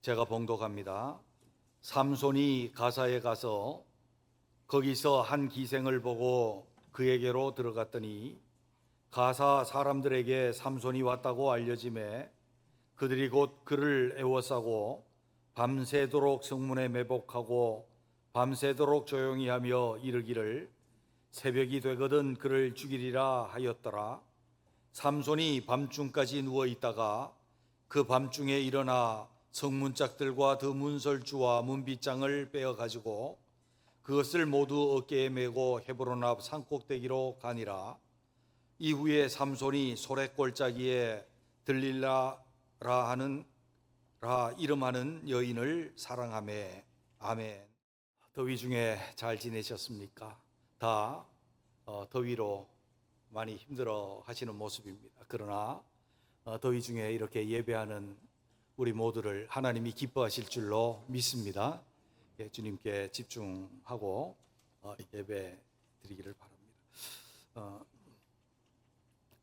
제가 봉독합니다. 삼손이 가사에 가서 거기서 한 기생을 보고 그에게로 들어갔더니 가사 사람들에게 삼손이 왔다고 알려짐에 그들이 곧 그를 애워싸고 밤새도록 성문에 매복하고 밤새도록 조용히 하며 이르기를 새벽이 되거든 그를 죽이리라 하였더라. 삼손이 밤중까지 누워 있다가 그 밤중에 일어나 성문짝들과 그 문설주와 문빗장을 빼어 가지고 그것을 모두 어깨에 메고 헤브론 앞 산꼭대기로 가니라. 이후에 삼손이 소래골짜기에 들릴라라 하는 이름하는 여인을 사랑하매. 아멘. 더위 중에 잘 지내셨습니까? 다 더위로 많이 힘들어 하시는 모습입니다. 그러나 더위 중에 이렇게 예배하는 우리 모두를 하나님이 기뻐하실 줄로 믿습니다. 주님께 집중하고 예배 드리기를 바랍니다.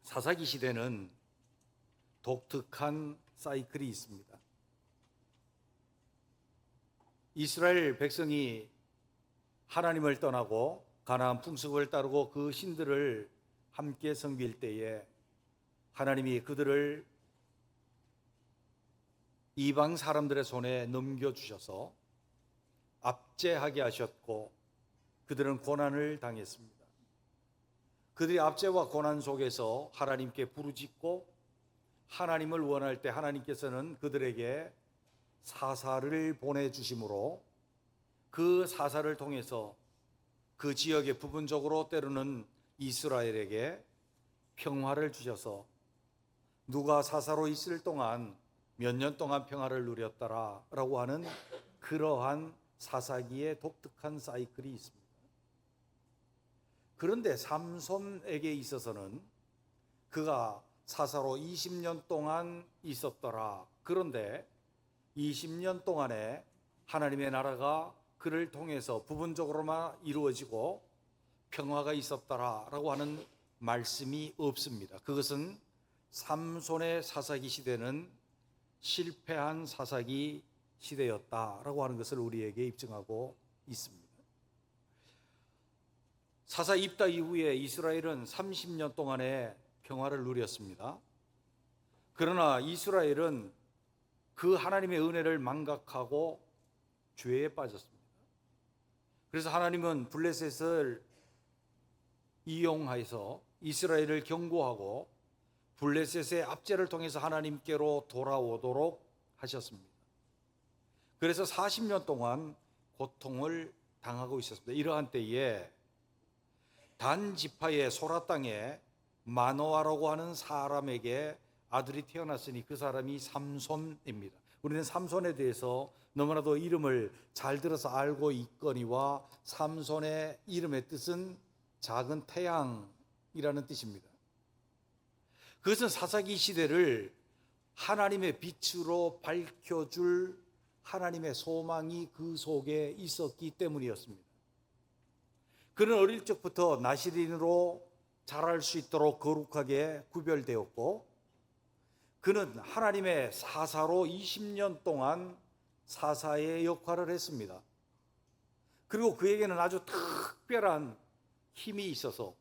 사사기 시대는 독특한 사이클이 있습니다. 이스라엘 백성이 하나님을 떠나고 가나안 풍습을 따르고 그 신들을 함께 섬길 때에 하나님이 그들을 이방 사람들의 손에 넘겨주셔서 압제하게 하셨고 그들은 고난을 당했습니다. 그들이 압제와 고난 속에서 하나님께 부르짖고 하나님을 원할 때 하나님께서는 그들에게 사사를 보내주심으로 그 사사를 통해서 그 지역의 부분적으로 때로는 이스라엘에게 평화를 주셔서 누가 사사로 있을 동안 몇 년 동안 평화를 누렸더라 라고 하는 그러한 사사기의 독특한 사이클이 있습니다. 그런데 삼손에게 있어서는 그가 사사로 20년 동안 있었더라. 그런데 20년 동안에 하나님의 나라가 그를 통해서 부분적으로만 이루어지고 평화가 있었더라 라고 하는 말씀이 없습니다. 그것은 삼손의 사사기 시대는 실패한 사사기 시대였다라고 하는 것을 우리에게 입증하고 있습니다. 사사 입다 이후에 이스라엘은 30년 동안의 평화를 누렸습니다. 그러나 이스라엘은 그 하나님의 은혜를 망각하고 죄에 빠졌습니다. 그래서 하나님은 블레셋을 이용해서 이스라엘을 경고하고 블레셋의 압제를 통해서 하나님께로 돌아오도록 하셨습니다. 그래서 40년 동안 고통을 당하고 있었습니다. 이러한 때에 단 지파의 소라 땅에 마노아라고 하는 사람에게 아들이 태어났으니 그 사람이 삼손입니다. 우리는 삼손에 대해서 너무나도 이름을 잘 들어서 알고 있거니와 삼손의 이름의 뜻은 작은 태양이라는 뜻입니다. 그것은 사사기 시대를 하나님의 빛으로 밝혀줄 하나님의 소망이 그 속에 있었기 때문이었습니다. 그는 어릴 적부터 나시린으로 자랄 수 있도록 거룩하게 구별되었고 그는 하나님의 사사로 20년 동안 사사의 역할을 했습니다. 그리고 그에게는 아주 특별한 힘이 있어서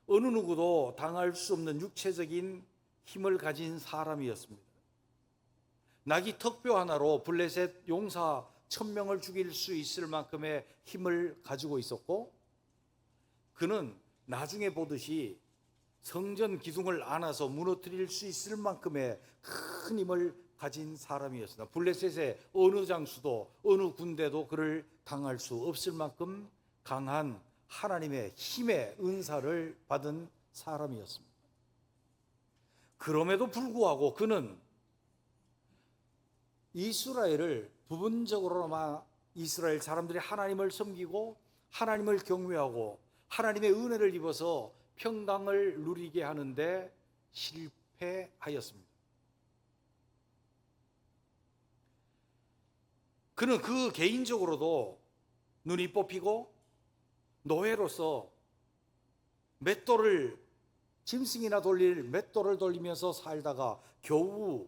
어느 누구도 당할 수 없는 육체적인 힘을 가진 사람이었습니다. 낙이 턱뼈 하나로 블레셋 용사 1000명을 죽일 수 있을 만큼의 힘을 가지고 있었고 그는 나중에 보듯이 성전 기둥을 안아서 무너뜨릴 수 있을 만큼의 큰 힘을 가진 사람이었습니다. 블레셋의 어느 장수도 어느 군대도 그를 당할 수 없을 만큼 강한 하나님의 힘의 은사를 받은 사람이었습니다. 그럼에도 불구하고 그는 이스라엘을 부분적으로나마 이스라엘 사람들이 하나님을 섬기고 하나님을 경외하고 하나님의 은혜를 입어서 평강을 누리게 하는데 실패하였습니다. 그는 그 개인적으로도 눈이 뽑히고 노예로서 맷돌을 짐승이나 돌릴 맷돌을 돌리면서 살다가 겨우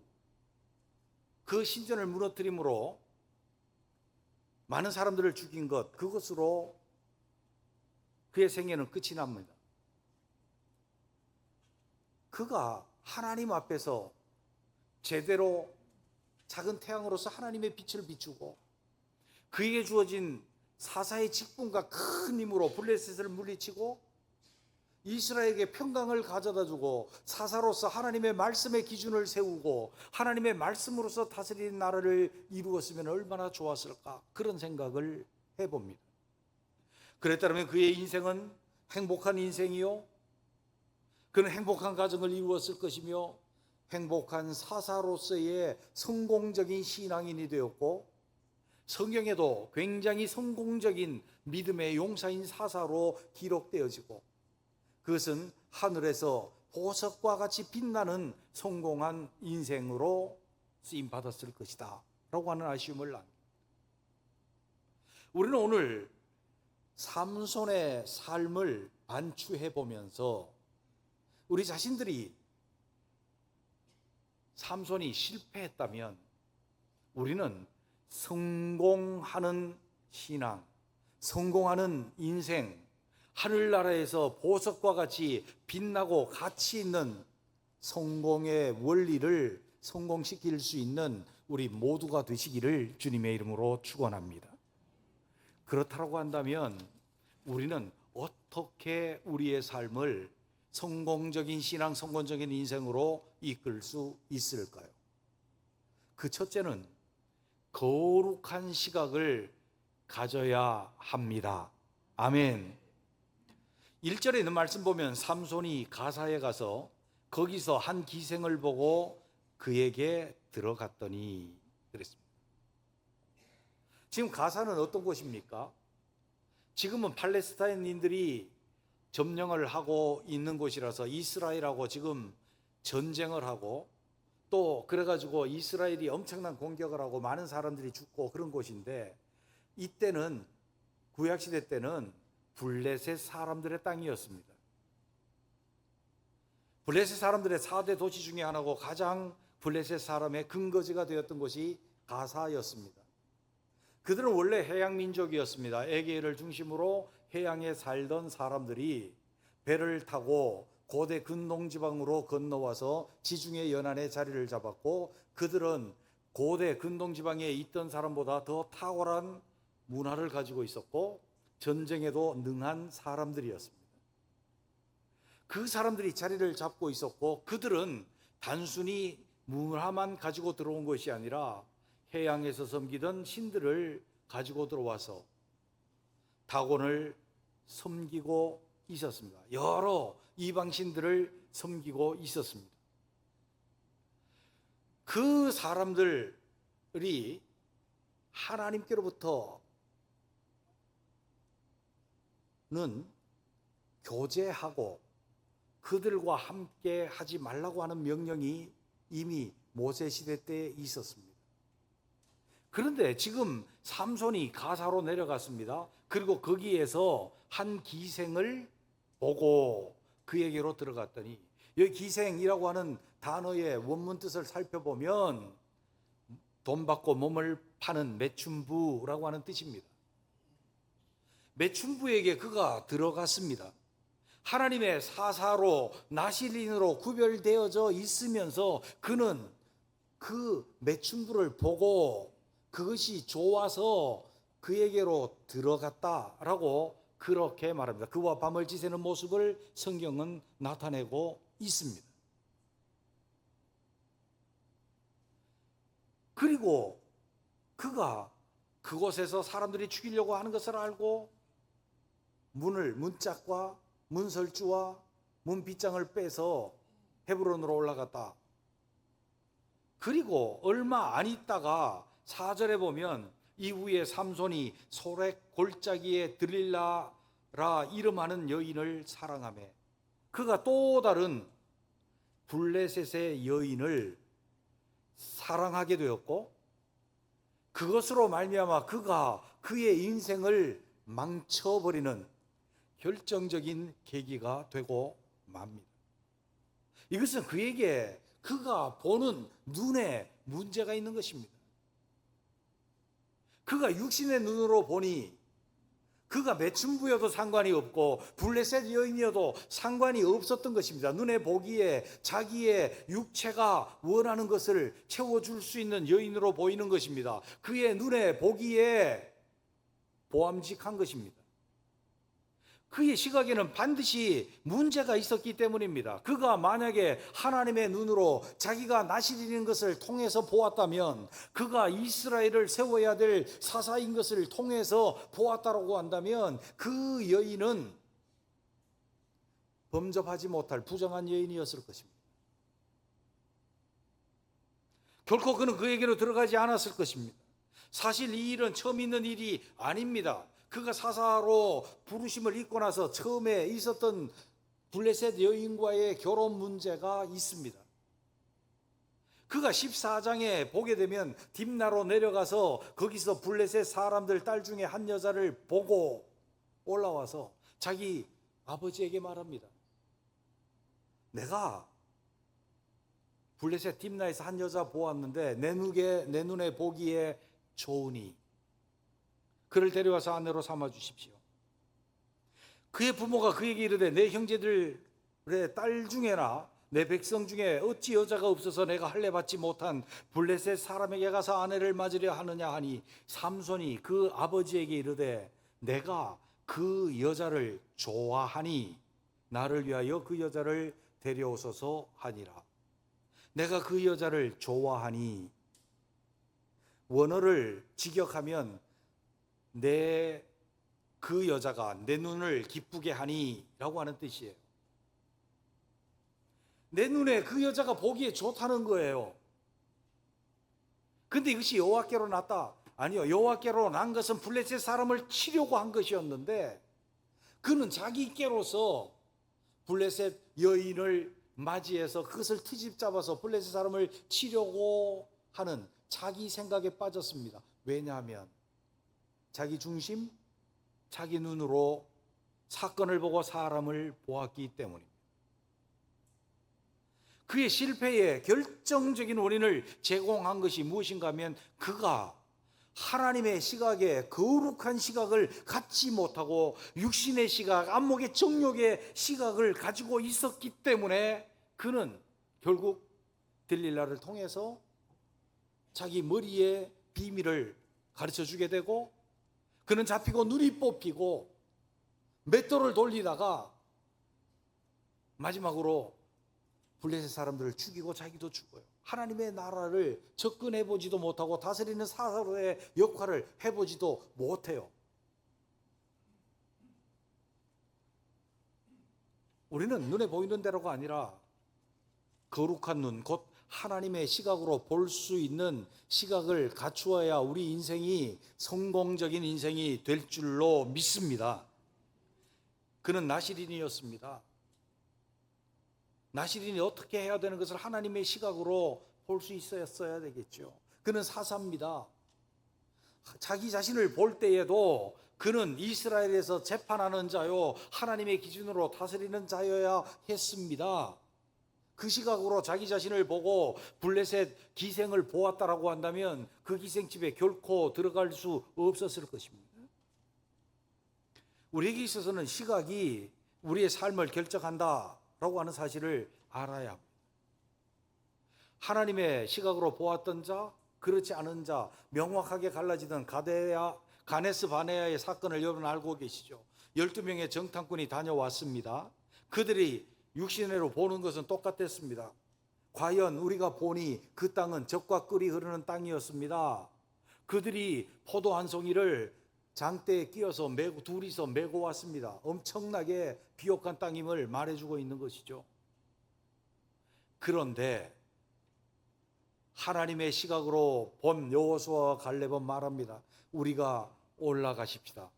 그 신전을 무너뜨림으로 많은 사람들을 죽인 것, 그것으로 그의 생애는 끝이 납니다. 그가 하나님 앞에서 제대로 작은 태양으로서 하나님의 빛을 비추고 그에게 주어진 사사의 직분과 큰 힘으로 블레셋을 물리치고 이스라엘에게 평강을 가져다 주고 사사로서 하나님의 말씀의 기준을 세우고 하나님의 말씀으로서 다스리는 나라를 이루었으면 얼마나 좋았을까, 그런 생각을 해봅니다. 그랬다면 그의 인생은 행복한 인생이요, 그는 행복한 가정을 이루었을 것이며 행복한 사사로서의 성공적인 신앙인이 되었고 성경에도 굉장히 성공적인 믿음의 용사인 사사로 기록되어지고 그것은 하늘에서 보석과 같이 빛나는 성공한 인생으로 쓰임받았을 것이다 라고 하는 아쉬움을 남깁니다. 우리는 오늘 삼손의 삶을 반추해 보면서 우리 자신들이 삼손이 실패했다면 우리는 성공하는 신앙, 성공하는 인생, 하늘나라에서 보석과 같이 빛나고 가치 있는 성공의 원리를 성공시킬 수 있는 우리 모두가 되시기를 주님의 이름으로 축원합니다. 그렇다고 한다면 우리는 어떻게 우리의 삶을 성공적인 신앙, 성공적인 인생으로 이끌 수 있을까요? 그 첫째는 거룩한 시각을 가져야 합니다. 아멘. 1절에 있는 말씀 보면 삼손이 가사에 가서 거기서 한 기생을 보고 그에게 들어갔더니 그랬습니다. 지금 가사는 어떤 곳입니까? 지금은 팔레스타인인들이 점령을 하고 있는 곳이라서 이스라엘하고 지금 전쟁을 하고 또 그래가지고 이스라엘이 엄청난 공격을 하고 많은 사람들이 죽고 그런 곳인데 이때는 구약시대 때는 블레셋 사람들의 땅이었습니다. 블레셋 사람들의 4대 도시 중에 하나고 가장 블레셋 사람의 근거지가 되었던 곳이 가사였습니다. 그들은 원래 해양 민족이었습니다. 에게를 중심으로 해양에 살던 사람들이 배를 타고 고대 근동지방으로 건너와서 지중해 연안에 자리를 잡았고 그들은 고대 근동지방에 있던 사람보다 더 탁월한 문화를 가지고 있었고 전쟁에도 능한 사람들이었습니다. 그 사람들이 자리를 잡고 있었고 그들은 단순히 문화만 가지고 들어온 것이 아니라 해양에서 섬기던 신들을 가지고 들어와서 다곤을 섬기고 있었습니다. 여러 이방신들을 섬기고 있었습니다. 그 사람들이 하나님께로부터는 교제하고 그들과 함께 하지 말라고 하는 명령이 이미 모세 시대 때 있었습니다. 그런데 지금 삼손이 가사로 내려갔습니다. 그리고 거기에서 한 기생을 보고 그에게로 들어갔더니 여기 기생이라고 하는 단어의 원문 뜻을 살펴보면 돈 받고 몸을 파는 매춘부라고 하는 뜻입니다. 매춘부에게 그가 들어갔습니다. 하나님의 사사로 나실인으로 구별되어져 있으면서 그는 그 매춘부를 보고 그것이 좋아서 그에게로 들어갔다라고 그렇게 말합니다. 그와 밤을 지새는 모습을 성경은 나타내고 있습니다. 그리고 그가 그곳에서 사람들이 죽이려고 하는 것을 알고 문짝과 문설주와 문빗장을 빼서 헤브론으로 올라갔다. 그리고 얼마 안 있다가 4절에 보면 이후에 삼손이 소렉 골짜기에 들릴라라 이름하는 여인을 사랑하며 그가 또 다른 블레셋의 여인을 사랑하게 되었고 그것으로 말미암아 그가 그의 인생을 망쳐버리는 결정적인 계기가 되고 맙니다. 이것은 그에게 그가 보는 눈에 문제가 있는 것입니다. 그가 육신의 눈으로 보니 그가 매춘부여도 상관이 없고 블레셋 여인이어도 상관이 없었던 것입니다. 눈에 보기에 자기의 육체가 원하는 것을 채워줄 수 있는 여인으로 보이는 것입니다. 그의 눈에 보기에 보암직한 것입니다. 그의 시각에는 반드시 문제가 있었기 때문입니다. 그가 만약에 하나님의 눈으로 자기가 나시리는 것을 통해서 보았다면, 그가 이스라엘을 세워야 될 사사인 것을 통해서 보았다고 한다면, 그 여인은 범접하지 못할 부정한 여인이었을 것입니다. 결코 그는 그에게로 들어가지 않았을 것입니다. 사실 이 일은 처음 있는 일이 아닙니다. 그가 사사로 부르심을 입고 나서 처음에 있었던 블레셋 여인과의 결혼 문제가 있습니다. 그가 14장에 보게 되면 딥나로 내려가서 거기서 블레셋 사람들 딸 중에 한 여자를 보고 올라와서 자기 아버지에게 말합니다. 내가 블레셋 딥나에서 한 여자 보았는데 내 눈에 보기에 좋으니 그를 데려와서 아내로 삼아 주십시오. 그의 부모가 그에게 이르되 내 형제들의 딸 중에나 내 백성 중에 어찌 여자가 없어서 내가 할례 받지 못한 블레셋 사람에게 가서 아내를 맞으려 하느냐 하니, 삼손이 그 아버지에게 이르되 내가 그 여자를 좋아하니 나를 위하여 그 여자를 데려오소서 하니라. 내가 그 여자를 좋아하니, 원어를 직역하면 그 여자가 내 눈을 기쁘게 하니 라고 하는 뜻이에요. 내 눈에 그 여자가 보기에 좋다는 거예요. 근데 이것이 여호와께로 났다? 아니요. 여호와께로 난 것은 블레셋 사람을 치려고 한 것이었는데, 그는 자기께로서 블레셋 여인을 맞이해서 그것을 트집 잡아서 블레셋 사람을 치려고 하는 자기 생각에 빠졌습니다. 왜냐하면 자기 중심, 자기 눈으로 사건을 보고 사람을 보았기 때문입니다. 그의 실패의 결정적인 원인을 제공한 것이 무엇인가 하면, 그가 하나님의 시각에 거룩한 시각을 갖지 못하고 육신의 시각, 안목의 정욕의 시각을 가지고 있었기 때문에 그는 결국 들릴라를 통해서 자기 머리의 비밀을 가르쳐 주게 되고, 그는 잡히고 눈이 뽑히고 맷돌을 돌리다가 마지막으로 블레셋 사람들을 죽이고 자기도 죽어요. 하나님의 나라를 접근해 보지도 못하고 다스리는 사사로의 역할을 해보지도 못해요. 우리는 눈에 보이는 대로가 아니라 거룩한 눈, 곧 하나님의 시각으로 볼 수 있는 시각을 갖추어야 우리 인생이 성공적인 인생이 될 줄로 믿습니다. 그는 나시린이었습니다. 나시린이 어떻게 해야 되는 것을 하나님의 시각으로 볼 수 있었어야 되겠죠. 그는 사사입니다. 자기 자신을 볼 때에도 그는 이스라엘에서 재판하는 자요, 하나님의 기준으로 다스리는 자여야 했습니다. 그 시각으로 자기 자신을 보고 블레셋 기생을 보았다라고 한다면 그 기생집에 결코 들어갈 수 없었을 것입니다. 우리에게 있어서는 시각이 우리의 삶을 결정한다라고 하는 사실을 알아야 합니다. 하나님의 시각으로 보았던 자, 그렇지 않은 자, 명확하게 갈라지던 가네스 바네아의 사건을 여러분 알고 계시죠? 12명의 정탐꾼이 다녀왔습니다. 그들이 육신으로 보는 것은 똑같았습니다. 과연 우리가 보니 그 땅은 젖과 꿀이 흐르는 땅이었습니다. 그들이 포도 한 송이를 장대에 끼워서 둘이서 메고 왔습니다. 엄청나게 비옥한 땅임을 말해주고 있는 것이죠. 그런데 하나님의 시각으로 본 여호수아와 갈렙은 말합니다. 우리가 올라가십시다.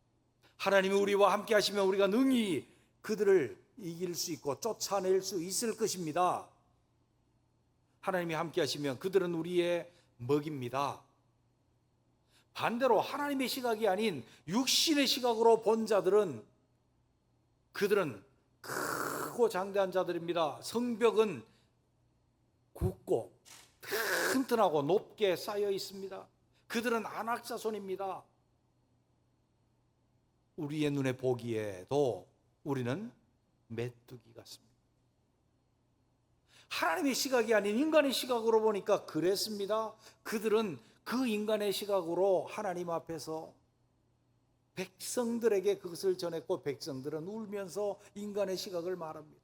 하나님이 우리와 함께 하시면 우리가 능히 그들을 이길 수 있고 쫓아낼 수 있을 것입니다. 하나님이 함께 하시면 그들은 우리의 먹입니다. 반대로 하나님의 시각이 아닌 육신의 시각으로 본 자들은, 그들은 크고 장대한 자들입니다. 성벽은 굳고 튼튼하고 높게 쌓여 있습니다. 그들은 안악 자손입니다. 우리의 눈에 보기에도 우리는 메뚜기 같습니다. 하나님의 시각이 아닌 인간의 시각으로 보니까 그랬습니다. 그들은 그 인간의 시각으로 하나님 앞에서 백성들에게 그것을 전했고, 백성들은 울면서 인간의 시각을 말합니다.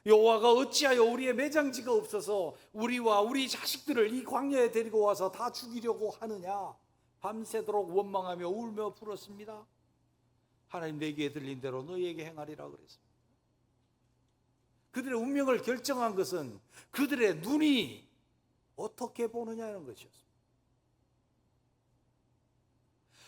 여호와가 어찌하여 우리의 매장지가 없어서 우리와 우리 자식들을 이 광야에 데리고 와서 다 죽이려고 하느냐. 밤새도록 원망하며 울며 불었습니다. 하나님, 내 귀에 들린 대로 너희에게 행하리라 그랬습니다. 그들의 운명을 결정한 것은 그들의 눈이 어떻게 보느냐는 것이었습니다.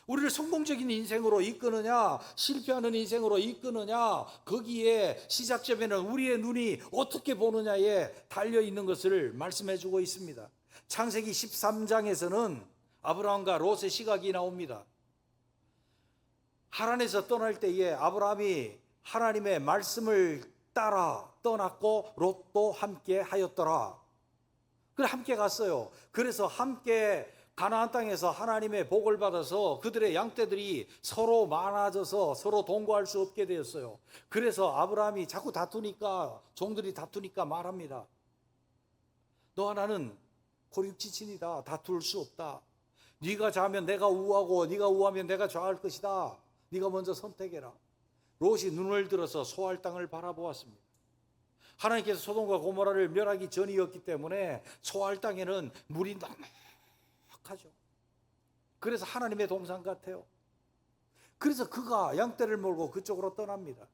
우리를 성공적인 인생으로 이끄느냐, 실패하는 인생으로 이끄느냐, 거기에 시작점에는 우리의 눈이 어떻게 보느냐에 달려있는 것을 말씀해 주고 있습니다. 창세기 13장에서는 아브라함과 롯의 시각이 나옵니다. 하란에서 떠날 때에 아브라함이 하나님의 말씀을 따라 떠났고 롯도 함께 하였더라. 그래, 함께 갔어요. 그래서 함께 가나안 땅에서 하나님의 복을 받아서 그들의 양떼들이 서로 많아져서 서로 동거할 수 없게 되었어요. 그래서 아브라함이 자꾸 다투니까, 종들이 다투니까 말합니다. 너와 나는 고륙지친이다. 다툴 수 없다. 네가 좌면 내가 우하고 네가 우하면 내가 좌할 것이다. 네가 먼저 선택해라. 롯이 눈을 들어서 소알 땅을 바라보았습니다. 하나님께서 소돔과 고모라를 멸하기 전이었기 때문에 소알 땅에는 물이 넉넉하죠. 그래서 하나님의 동산 같아요. 그래서 그가 양떼를 몰고 그쪽으로 떠납니다.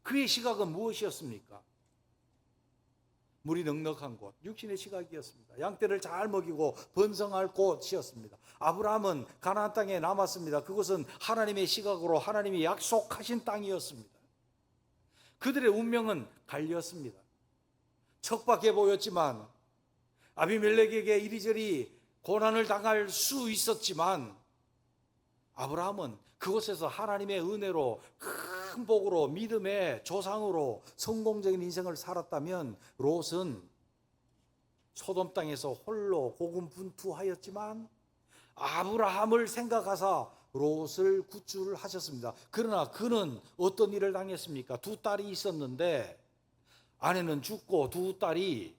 그의 시각은 무엇이었습니까? 물이 넉넉한 곳, 육신의 시각이었습니다. 양떼를 잘 먹이고 번성할 곳이었습니다. 아브라함은 가나안 땅에 남았습니다. 그것은 하나님의 시각으로 하나님이 약속하신 땅이었습니다. 그들의 운명은 갈렸습니다. 척박해 보였지만, 아비멜렉에게 이리저리 고난을 당할 수 있었지만, 아브라함은 그곳에서 하나님의 은혜로 큰 복으로 믿음의 조상으로 성공적인 인생을 살았다면, 롯은 소돔 땅에서 홀로 고군분투하였지만 아브라함을 생각하사 롯을 구출하셨습니다. 그러나 그는 어떤 일을 당했습니까? 두 딸이 있었는데 아내는 죽고 두 딸이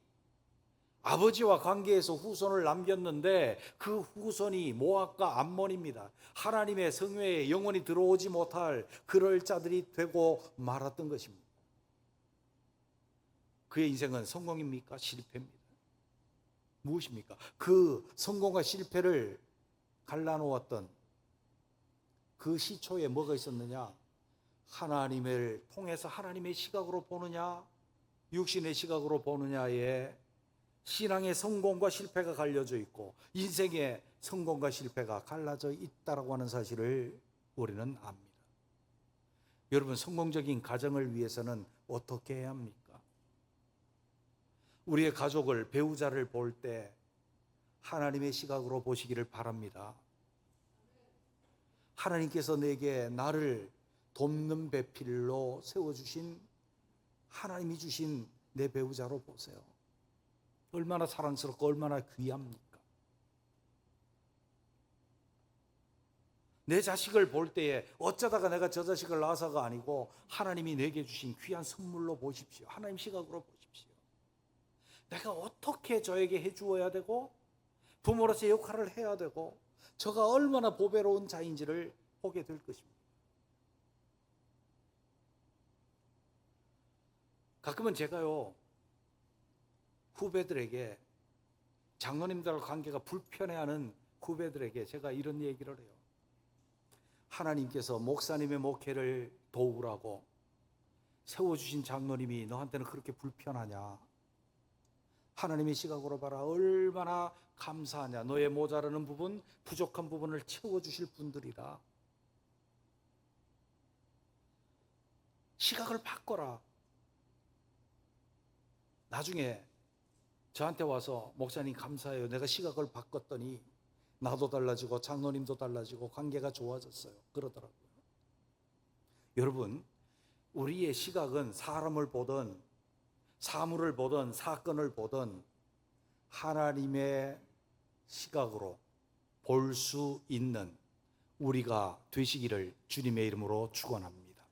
아버지와 관계에서 후손을 남겼는데 그 후손이 모압과 암몬입니다. 하나님의 성회에 영원히 들어오지 못할 그럴 자들이 되고 말았던 것입니다. 그의 인생은 성공입니까? 실패입니다. 무엇입니까? 그 성공과 실패를 갈라놓았던 그 시초에 뭐가 있었느냐? 하나님을 통해서 하나님의 시각으로 보느냐, 육신의 시각으로 보느냐에 신앙의 성공과 실패가 갈려져 있고 인생의 성공과 실패가 갈라져 있다라고 하는 사실을 우리는 압니다. 여러분, 성공적인 가정을 위해서는 어떻게 해야 합니까? 우리의 가족을, 배우자를 볼 때 하나님의 시각으로 보시기를 바랍니다. 하나님께서 내게 나를 돕는 배필로 세워주신, 하나님이 주신 내 배우자로 보세요. 얼마나 사랑스럽고 얼마나 귀합니까? 내 자식을 볼 때에 어쩌다가 내가 저 자식을 낳아서가 아니고 하나님이 내게 주신 귀한 선물로 보십시오. 하나님 시각으로 보십시오. 내가 어떻게 저에게 해주어야 되고 부모로서의 역할을 해야 되고 저가 얼마나 보배로운 자인지를 보게 될 것입니다. 가끔은 제가요, 후배들에게, 장로님들과 관계가 불편해하는 후배들에게 제가 이런 얘기를 해요. 하나님께서 목사님의 목회를 도우라고 세워주신 장로님이 너한테는 그렇게 불편하냐? 하나님의 시각으로 봐라. 얼마나 감사하냐. 너의 모자라는 부분, 부족한 부분을 채워주실 분들이다. 시각을 바꿔라. 나중에 저한테 와서 목사님 감사해요. 내가 시각을 바꿨더니 나도 달라지고 장로님도 달라지고 관계가 좋아졌어요. 그러더라고요. 여러분, 우리의 시각은 사람을 보든 사물을 보든 사건을 보든 하나님의 시각으로 볼 수 있는 우리가 되시기를 주님의 이름으로 축원합니다.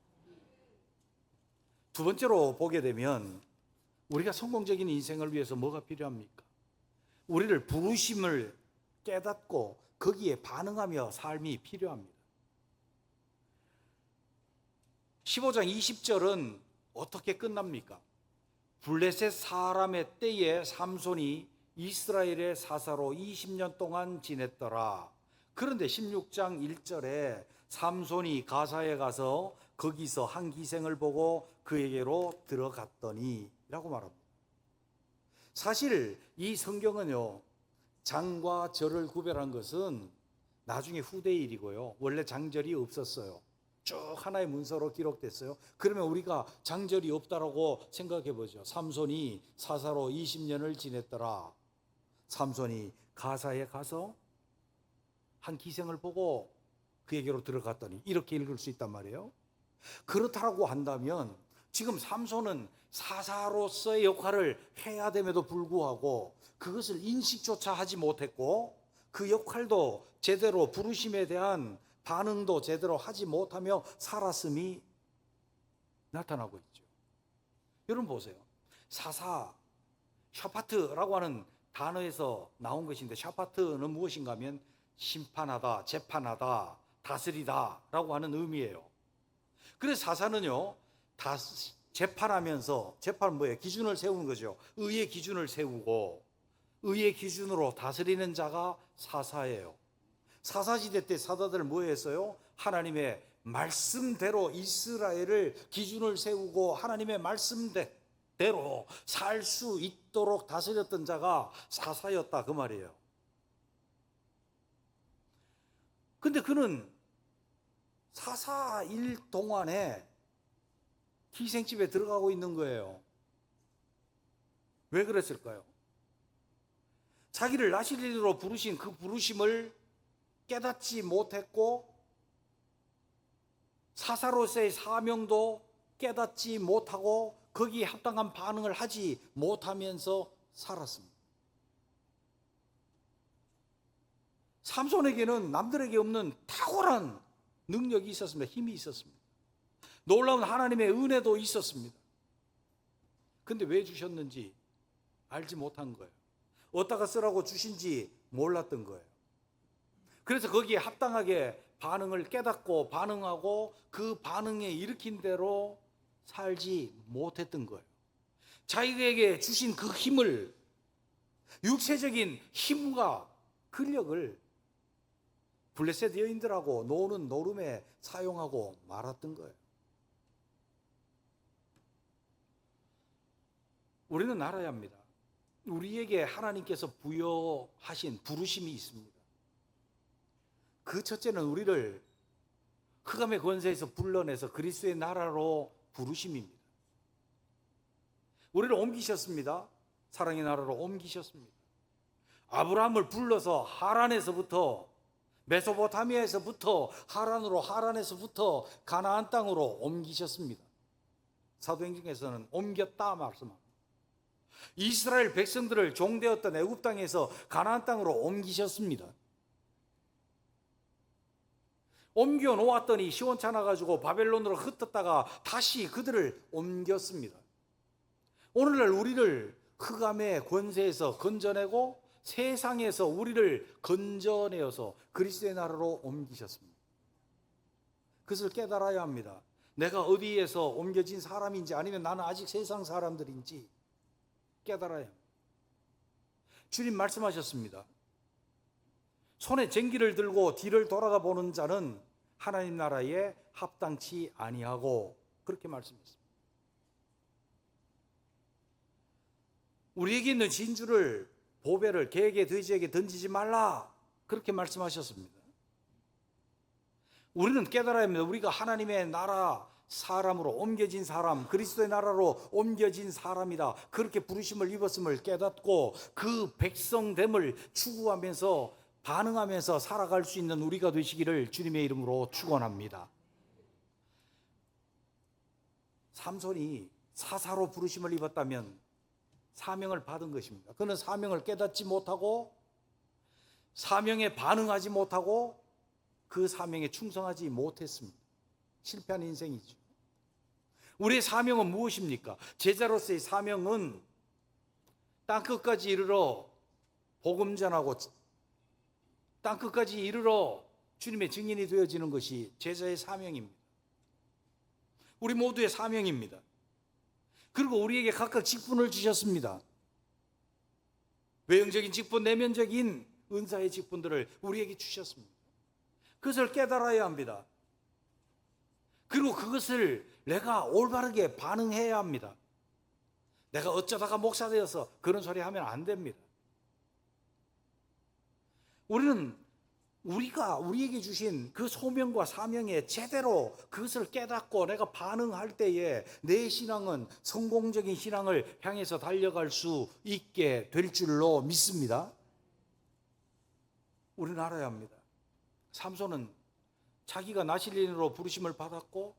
두 번째로 보게 되면 우리가 성공적인 인생을 위해서 뭐가 필요합니까? 우리를 부르심을 깨닫고 거기에 반응하며 삶이 필요합니다. 15장 20절은 어떻게 끝납니까? 블레셋 사람의 때에 삼손이 이스라엘의 사사로 20년 동안 지냈더라. 그런데 16장 1절에 삼손이 가사에 가서 거기서 한 기생을 보고 그에게로 들어갔더니 라고 말합니다. 사실 이 성경은요, 장과 절을 구별한 것은 나중에 후대 일이고요. 원래 장절이 없었어요. 쭉 하나의 문서로 기록됐어요. 그러면 우리가 장절이 없다라고 생각해 보죠. 삼손이 사사로 20년을 지냈더라. 삼손이 가사에 가서 한 기생을 보고 그에게로 들어갔더니 이렇게 읽을 수 있단 말이에요. 그렇다고 한다면 지금 삼손은 사사로서의 역할을 해야 됨에도 불구하고 그것을 인식조차 하지 못했고 그 역할도 제대로 부르심에 대한 반응도 제대로 하지 못하며 살았음이 나타나고 있죠. 여러분 보세요. 사사, 샤파트라고 하는 단어에서 나온 것인데 샤파트는 무엇인가 하면 심판하다, 재판하다, 다스리다 라고 하는 의미예요. 그래서 사사는요, 재판하면서, 재판은 뭐예요? 기준을 세우는 거죠. 의의 기준을 세우고 의의 기준으로 다스리는 자가 사사예요. 사사시대 때 사사들은 뭐 했어요? 하나님의 말씀대로 이스라엘을 기준을 세우고 하나님의 말씀대로 살 수 있도록 다스렸던 자가 사사였다 그 말이에요. 근데 그는 사사 일 동안에 희생집에 들어가고 있는 거예요. 왜 그랬을까요? 자기를 나실리로 부르신 그 부르심을 깨닫지 못했고 사사로서의 사명도 깨닫지 못하고 거기에 합당한 반응을 하지 못하면서 살았습니다. 삼손에게는 남들에게 없는 탁월한 능력이 있었습니다. 힘이 있었습니다. 놀라운 하나님의 은혜도 있었습니다. 근데 왜 주셨는지 알지 못한 거예요. 어디다가 쓰라고 주신지 몰랐던 거예요. 그래서 거기에 합당하게 반응을 깨닫고 반응하고 그 반응에 일으킨 대로 살지 못했던 거예요. 자기에게 주신 그 힘을, 육체적인 힘과 근력을 블레셋 여인들하고 노는 노름에 사용하고 말았던 거예요. 우리는 알아야 합니다. 우리에게 하나님께서 부여하신 부르심이 있습니다. 그 첫째는 우리를 흑암의 권세에서 불러내서 그리스도의 나라로 부르심입니다. 우리를 옮기셨습니다. 사랑의 나라로 옮기셨습니다. 아브라함을 불러서 하란에서부터 메소포타미아에서부터 하란에서부터 가나안 땅으로 옮기셨습니다. 사도행전에서는 옮겼다 말씀합니다. 이스라엘 백성들을 종되었던 애굽 땅에서 가나안 땅으로 옮기셨습니다. 옮겨 놓았더니 시원찮아 가지고 바벨론으로 흩었다가 다시 그들을 옮겼습니다. 오늘날 우리를 흑암의 권세에서 건져내고 세상에서 우리를 건져내어서 그리스도의 나라로 옮기셨습니다. 그것을 깨달아야 합니다. 내가 어디에서 옮겨진 사람인지 아니면 나는 아직 세상 사람들인지 깨달아야 합니다. 주님 말씀하셨습니다. 손에 쟁기를 들고 뒤를 돌아다 보는 자는 하나님 나라에 합당치 아니하고 그렇게 말씀했습니다. 우리에게 있는 진주를 보배를 개에게 돼지에게 던지지 말라 그렇게 말씀하셨습니다. 우리는 깨달아야 합니다. 우리가 하나님의 나라 사람으로 옮겨진 사람, 그리스도의 나라로 옮겨진 사람이다. 그렇게 부르심을 입었음을 깨닫고 그 백성됨을 추구하면서 반응하면서 살아갈 수 있는 우리가 되시기를 주님의 이름으로 축원합니다. 삼손이 사사로 부르심을 입었다면 사명을 받은 것입니다. 그는 사명을 깨닫지 못하고 사명에 반응하지 못하고 그 사명에 충성하지 못했습니다. 실패한 인생이죠. 우리의 사명은 무엇입니까? 제자로서의 사명은 땅끝까지 이르러 복음 전하고 땅끝까지 이르러 주님의 증인이 되어지는 것이 제자의 사명입니다. 우리 모두의 사명입니다. 그리고 우리에게 각각 직분을 주셨습니다. 외형적인 직분, 내면적인 은사의 직분들을 우리에게 주셨습니다. 그것을 깨달아야 합니다. 그리고 그것을 내가 올바르게 반응해야 합니다. 내가 어쩌다가 목사 되어서 그런 소리 하면 안 됩니다. 우리는 우리에게 주신 그 소명과 사명에 제대로 그것을 깨닫고 내가 반응할 때에 내 신앙은 성공적인 신앙을 향해서 달려갈 수 있게 될 줄로 믿습니다. 우리는 알아야 합니다. 삼손은 자기가 나실린으로 부르심을 받았고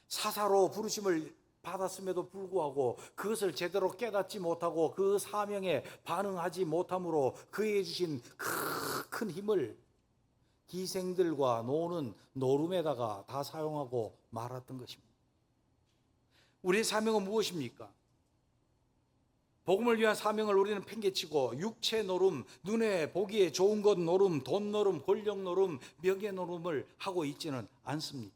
사사로 부르심을 받았음에도 불구하고 그것을 제대로 깨닫지 못하고 그 사명에 반응하지 못함으로 그에게 주신 큰 힘을 기생들과 노는 노름에다가 다 사용하고 말았던 것입니다. 우리의 사명은 무엇입니까? 복음을 위한 사명을 우리는 팽개치고 육체 노름, 눈에 보기에 좋은 것 노름, 돈 노름, 권력 노름, 명예 노름을 하고 있지는 않습니까?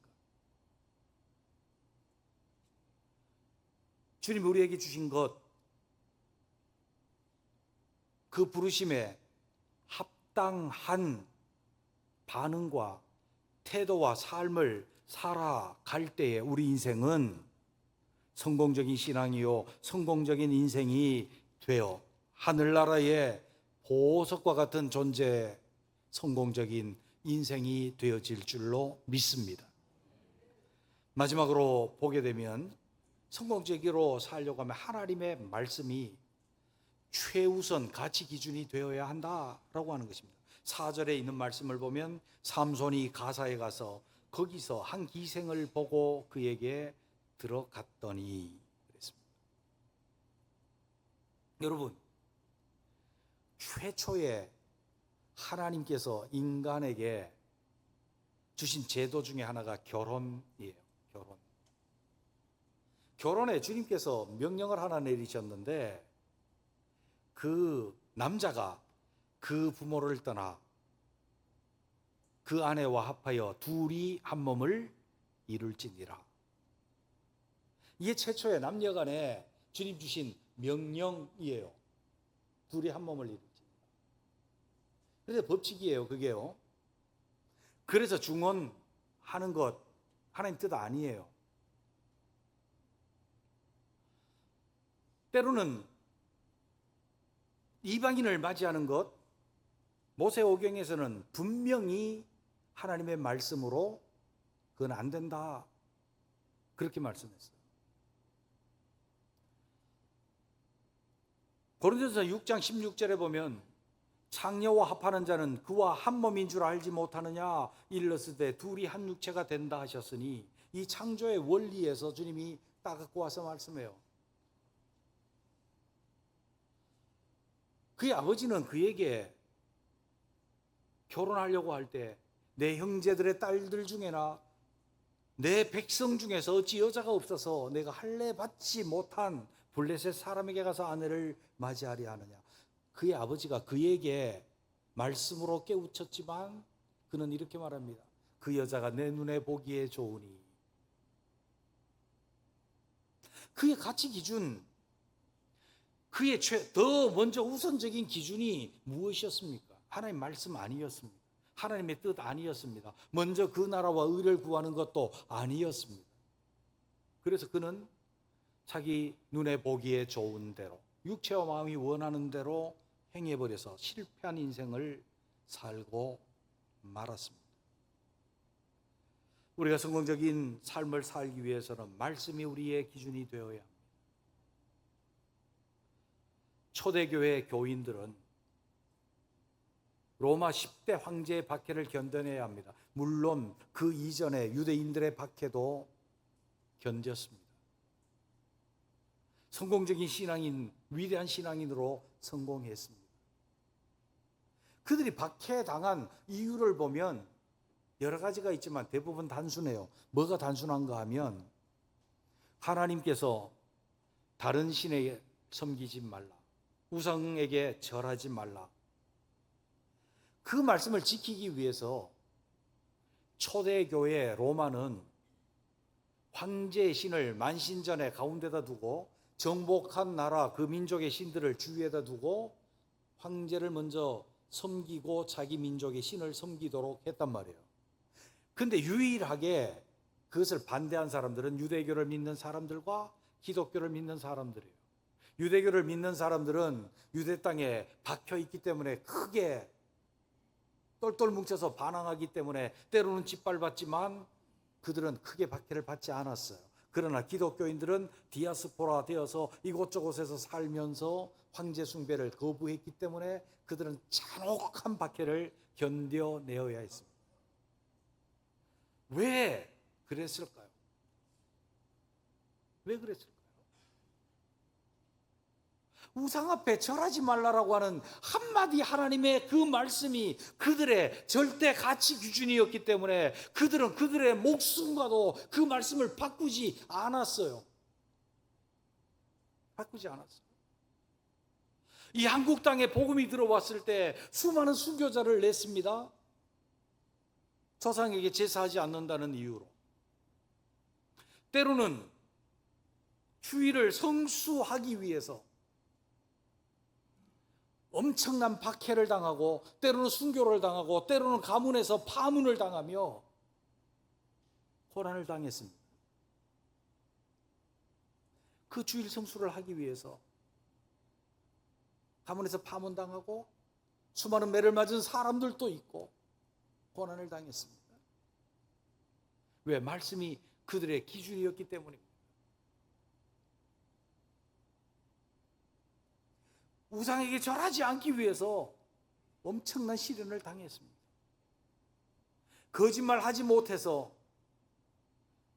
주님이 우리에게 주신 것, 그 부르심에 합당한 반응과 태도와 삶을 살아갈 때에 우리 인생은 성공적인 신앙이요 성공적인 인생이 되어 하늘나라의 보석과 같은 존재, 성공적인 인생이 되어질 줄로 믿습니다. 마지막으로 보게 되면 성공적으로 살려고 하면 하나님의 말씀이 최우선 가치 기준이 되어야 한다라고 하는 것입니다. 4절에 있는 말씀을 보면 삼손이 가사에 가서 거기서 한 기생을 보고 그에게 들어갔더니 그랬습니다. 여러분, 최초에 하나님께서 인간에게 주신 제도 중에 하나가 결혼이에요. 결혼에 주님께서 명령을 하나 내리셨는데 그 남자가 그 부모를 떠나 그 아내와 합하여 둘이 한 몸을 이룰지니라. 이게 최초의 남녀간에 주님 주신 명령이에요. 둘이 한 몸을 이룰지니라. 그래서 법칙이에요, 그게요. 그래서 중혼하는 것 하나님 뜻 아니에요. 때로는 이방인을 맞이하는 것, 모세오경에서는 분명히 하나님의 말씀으로 그건 안 된다 그렇게 말씀했어요. 고린도전서 6장 16절에 보면 창녀와 합하는 자는 그와 한 몸인 줄 알지 못하느냐 일렀으되 둘이 한 육체가 된다 하셨으니 이 창조의 원리에서 주님이 따갖고 와서 말씀해요. 그의 아버지는 그에게 결혼하려고 할 때 내 형제들의 딸들 중에나 내 백성 중에서 어찌 여자가 없어서 내가 할례 받지 못한 블레셋 사람에게 가서 아내를 맞이하려 하느냐. 그의 아버지가 그에게 말씀으로 깨우쳤지만 그는 이렇게 말합니다. 그 여자가 내 눈에 보기에 좋으니. 그의 가치 기준, 그의 더 먼저 우선적인 기준이 무엇이었습니까? 하나님 말씀 아니었습니다. 하나님의 뜻 아니었습니다. 먼저 그 나라와 의를 구하는 것도 아니었습니다. 그래서 그는 자기 눈에 보기에 좋은 대로 육체와 마음이 원하는 대로 행해버려서 실패한 인생을 살고 말았습니다. 우리가 성공적인 삶을 살기 위해서는 말씀이 우리의 기준이 되어야 합니다. 초대교회 교인들은 로마 10대 황제의 박해를 견뎌내야 합니다. 물론 그 이전에 유대인들의 박해도 견뎠습니다. 성공적인 신앙인, 위대한 신앙인으로 성공했습니다. 그들이 박해당한 이유를 보면 여러 가지가 있지만 대부분 단순해요. 뭐가 단순한가 하면 하나님께서 다른 신에게 섬기지 말라, 우상에게 절하지 말라, 그 말씀을 지키기 위해서 초대교회 로마는 황제의 신을 만신전에 가운데다 두고 정복한 나라 그 민족의 신들을 주위에다 두고 황제를 먼저 섬기고 자기 민족의 신을 섬기도록 했단 말이에요. 근데 유일하게 그것을 반대한 사람들은 유대교를 믿는 사람들과 기독교를 믿는 사람들이에요. 유대교를 믿는 사람들은 유대 땅에 박혀 있기 때문에 크게 똘똘 뭉쳐서 반항하기 때문에 때로는 짓밟았지만 그들은 크게 박해를 받지 않았어요. 그러나 기독교인들은 디아스포라 되어서 이곳저곳에서 살면서 황제 숭배를 거부했기 때문에 그들은 잔혹한 박해를 견뎌내어야 했습니다. 왜 그랬을까요? 왜 그랬을까요? 우상 앞에 절하지 말라라고 하는 한마디 하나님의 그 말씀이 그들의 절대 가치 기준이었기 때문에 그들은 그들의 목숨과도 그 말씀을 바꾸지 않았어요. 바꾸지 않았어요. 이 한국 땅에 복음이 들어왔을 때 수많은 순교자를 냈습니다. 조상에게 제사하지 않는다는 이유로. 때로는 주의를 성수하기 위해서 엄청난 박해를 당하고 때로는 순교를 당하고 때로는 가문에서 파문을 당하며 고난을 당했습니다. 그 주일 성수를 하기 위해서 가문에서 파문당하고 수많은 매를 맞은 사람들도 있고 고난을 당했습니다. 왜? 말씀이 그들의 기준이었기 때문입니다. 우상에게 절하지 않기 위해서 엄청난 시련을 당했습니다. 거짓말하지 못해서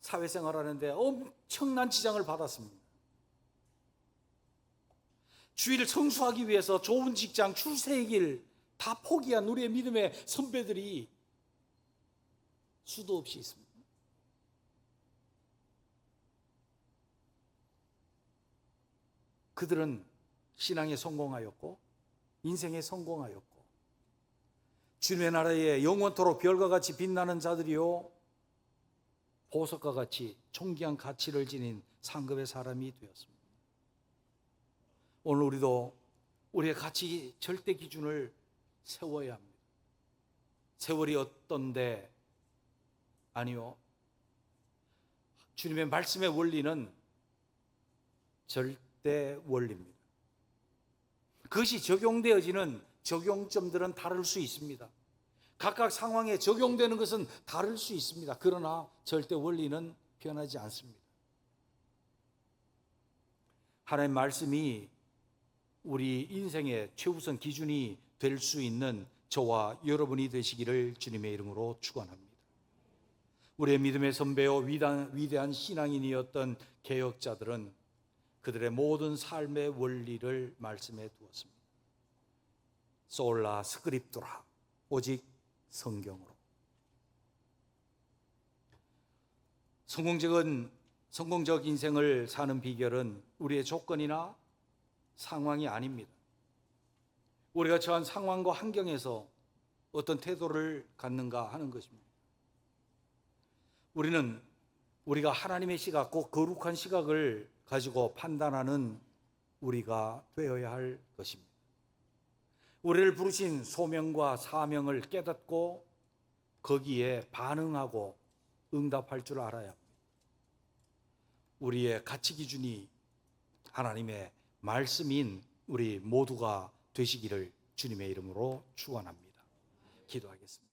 사회생활하는데 엄청난 지장을 받았습니다. 주의를 성수하기 위해서 좋은 직장, 출세의 길 다 포기한 우리의 믿음의 선배들이 수도 없이 있습니다. 그들은 신앙에 성공하였고 인생에 성공하였고 주님의 나라에 영원토록 별과 같이 빛나는 자들이요 보석과 같이 존귀한 가치를 지닌 상급의 사람이 되었습니다. 오늘 우리도 우리의 가치 절대 기준을 세워야 합니다. 세월이 어떤데? 아니요. 주님의 말씀의 원리는 절대 원리입니다. 그것이 적용되어지는 적용점들은 다를 수 있습니다. 각각 상황에 적용되는 것은 다를 수 있습니다. 그러나 절대 원리는 변하지 않습니다. 하나님의 말씀이 우리 인생의 최우선 기준이 될 수 있는 저와 여러분이 되시기를 주님의 이름으로 축원합니다. 우리의 믿음의 선배요 위대한 신앙인이었던 개혁자들은 그들의 모든 삶의 원리를 말씀해 두었습니다. 솔라 스크립투라, 오직 성경으로. 성공적 인생을 사는 비결은 우리의 조건이나 상황이 아닙니다. 우리가 처한 상황과 환경에서 어떤 태도를 갖는가 하는 것입니다. 우리가 하나님의 시각, 꼭 거룩한 시각을 가지고 판단하는 우리가 되어야 할 것입니다. 우리를 부르신 소명과 사명을 깨닫고 거기에 반응하고 응답할 줄 알아야 합니다. 우리의 가치 기준이 하나님의 말씀인 우리 모두가 되시기를 주님의 이름으로 축원합니다. 기도하겠습니다.